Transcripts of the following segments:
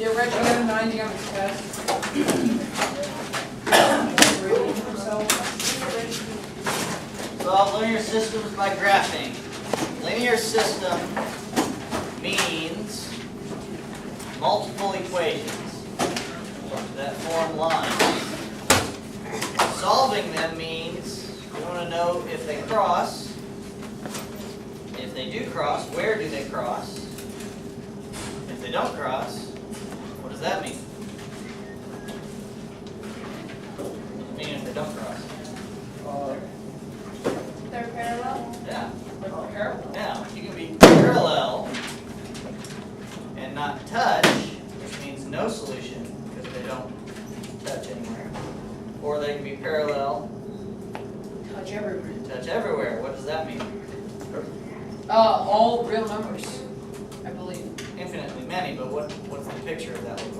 Did Reggie get a 90 on his test? Solve linear systems by graphing. Linear system means multiple equations that form lines. Solving them means you want to know if they cross. If they do cross, where do they cross? If they don't cross, what does that mean? What does it mean if they don't cross? They're parallel? Yeah. Parallel. Now, you can be parallel and not touch, which means no solution because they don't touch anywhere. Or they can be parallel, Touch everywhere. touch everywhere. What does that mean? All real numbers, I believe. Infinitely many, but what's the picture of that look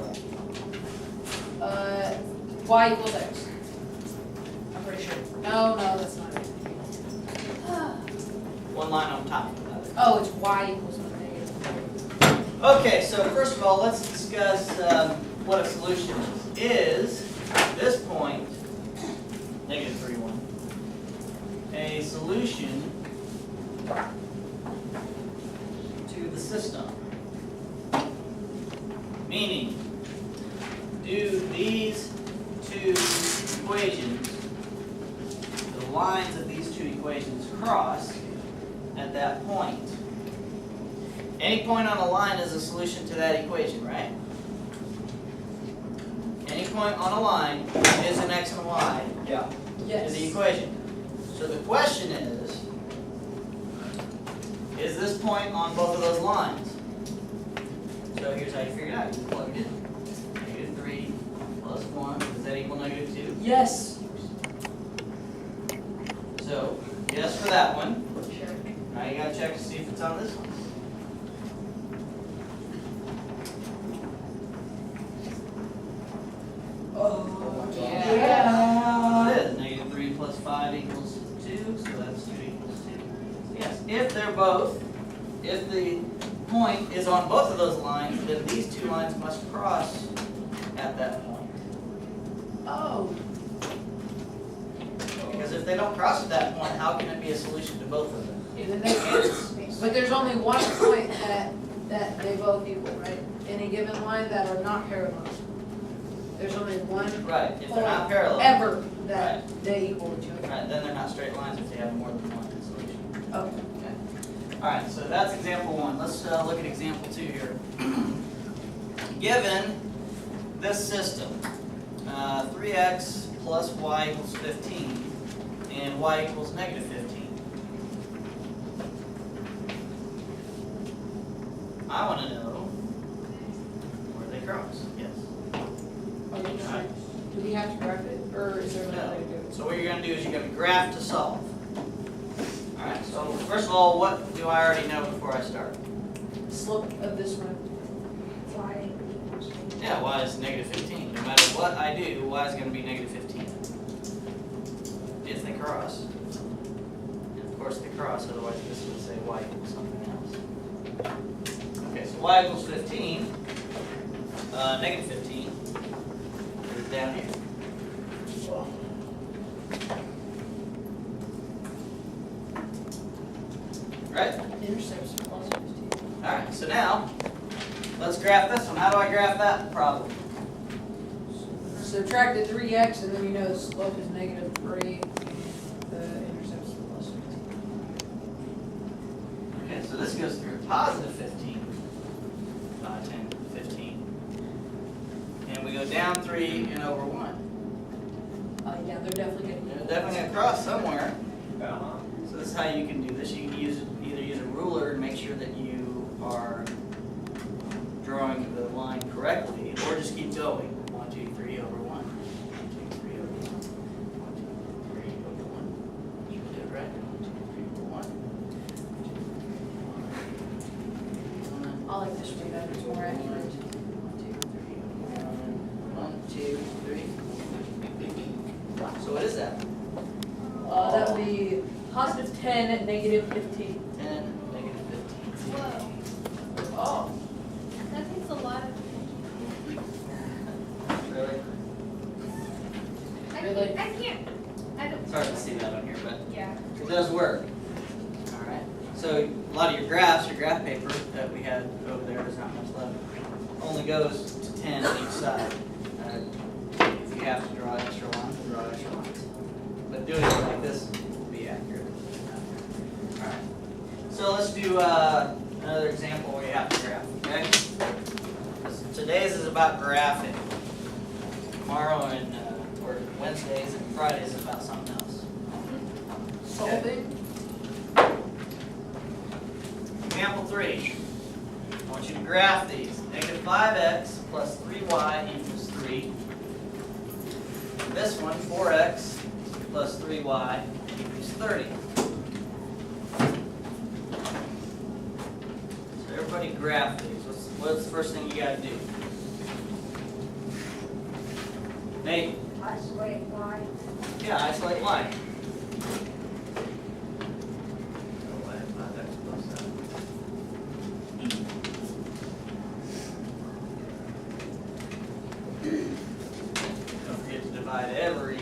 like? Y equals X. I'm pretty sure. No, that's not it. One line on top. Oh, it's Y equals negative. Okay, so first of all, let's discuss what a solution is. This point, negative 3, 1. A solution to the system. Meaning, do these two equations, the lines of these two equations cross at that point? Any point on a line is a solution to that equation, right? Any point on a line is an x and y Yeah. to the equation. So the question is this point on both of those lines? So here's how you figure it out. You plug it in. Negative 3 plus 1, does that equal negative 2? Yes. So, yes for that one. Sure. Now you gotta check to see if it's on this one. Oh, Yeah, it is. Negative 3 plus 5 equals 2, so that's 2 equals 2. Yes, if the point is on both of those lines, then these two lines must cross at that point. Oh. Because if they don't cross at that point, how can it be a solution to both of them? But there's only one point that they both equal, right? Any given line that are not parallel. There's only one Right, if they're not point parallel. ever that they equal each other. Right, then they're not straight lines if they have more than one solution. Okay. Alright, so that's example 1. Let's look at example 2 here. Given this system, 3x plus y equals 15, and y equals negative 15. I want to know where they cross. Yes. Do we have to graph it, or is there another way to do it? So what you're going to do is you're going to graph to solve. Alright, so first of all, what do I already know before I start? Slope of this one. Yeah, y is negative 15. No matter what I do, y is going to be negative 15. If they cross. And of course they cross, otherwise this would say y equals something else. Okay, so y equals 15. Negative 15 is down here. Right? Intercepts plus 15. Alright, so now, let's graph this one. How do I graph that problem? Subtract the 3x, and then you know the slope is negative 3. The intercepts plus 15. Okay, so this goes through positive 15. 5, 10, 15. And we go down 3 and over 1. Yeah, they're definitely getting They're definitely going to cross somewhere. So this is how you can do this. You can either use a ruler and make sure that you are drawing the line correctly, or just keep going. 1, 2, 3 over 1. 1, 2, 3 over 1. 1, 2, 3 over 1. You did it right. 1, 2, 3 over 1. 1, 2, 3 over 1. I like this way better, it's more accurate. 1, 2, 3. So what is that? That would be positive 10, negative 15. 10, negative 15. Whoa. Oh. That takes a lot of So a lot of your graphs, your graph paper that we had over there, there's not much left, only goes to 10 each side. If you have to draw extra lines, draw extra lines. But doing it like this will be accurate. Alright. So let's do another example where you have to graph, okay? Today's is about graphing. Tomorrow and or Wednesdays and Fridays is about something else. Solving. Example 3. I want you to graph these. Negative 5x plus 3y equals 3. And this one, 4x plus 3y equals 30. So everybody graph these. What's the first thing you got to do? Nate? Isolate y. Yeah, isolate y. Don't forget to divide every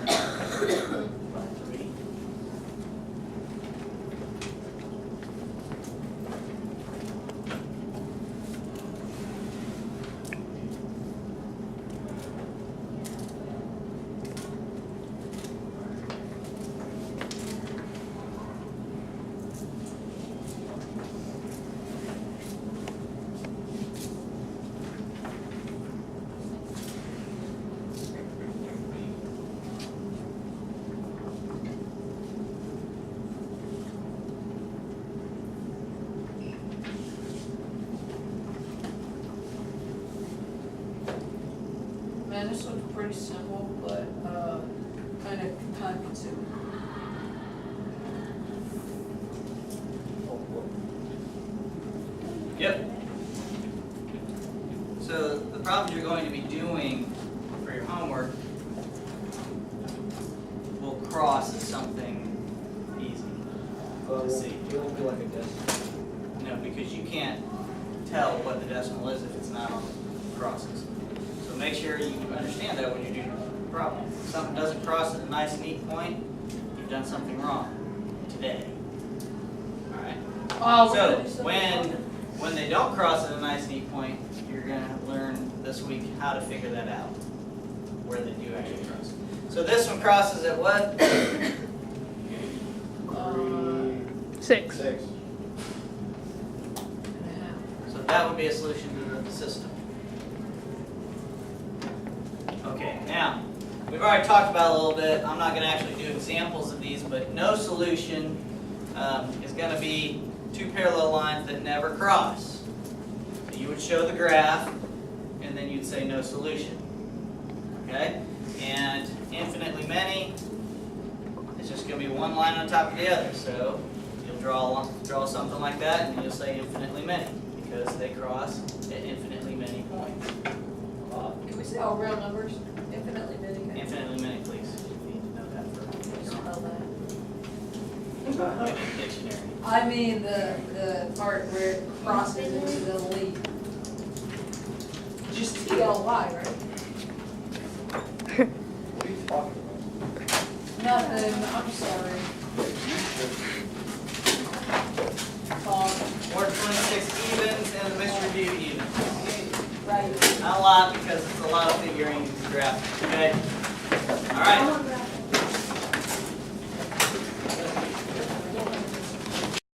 term by 3. Man, this looks pretty simple, but kind of time consuming. Yep. So the problems you're going to be doing for your homework will cross as something easy to see. It won't be like a decimal. No, because you can't tell what the decimal is if it's not on the crosses. So make sure you understand that when you do the problem. If something doesn't cross at a nice, neat point, you've done something wrong today. All right. Oh, we're So gonna do something when they don't cross at a nice, neat point, you're going to learn this week how to figure that out, where they do actually cross. So this one crosses at what? 6. 6. So that would be a solution to the system. Okay, now, we've already talked about it a little bit. I'm not going to actually do examples of these, but no solution is going to be two parallel lines that never cross. So you would show the graph, and then you'd say no solution. Okay? And infinitely many is just going to be one line on top of the other. So you'll draw something like that, and you'll say infinitely many, because they cross at infinitely many points. Can we say all real numbers? Infinitely many. Infinitely many, please. You need to know that for Spell a that. dictionary. I mean the part where it crosses into the leaf. Just TLY, right? What are you talking about? Nothing, I'm sorry. Word 26 evens and the mixture review evens. Right. Not a lot because it's a lot of figuring and graphing, okay? Alright,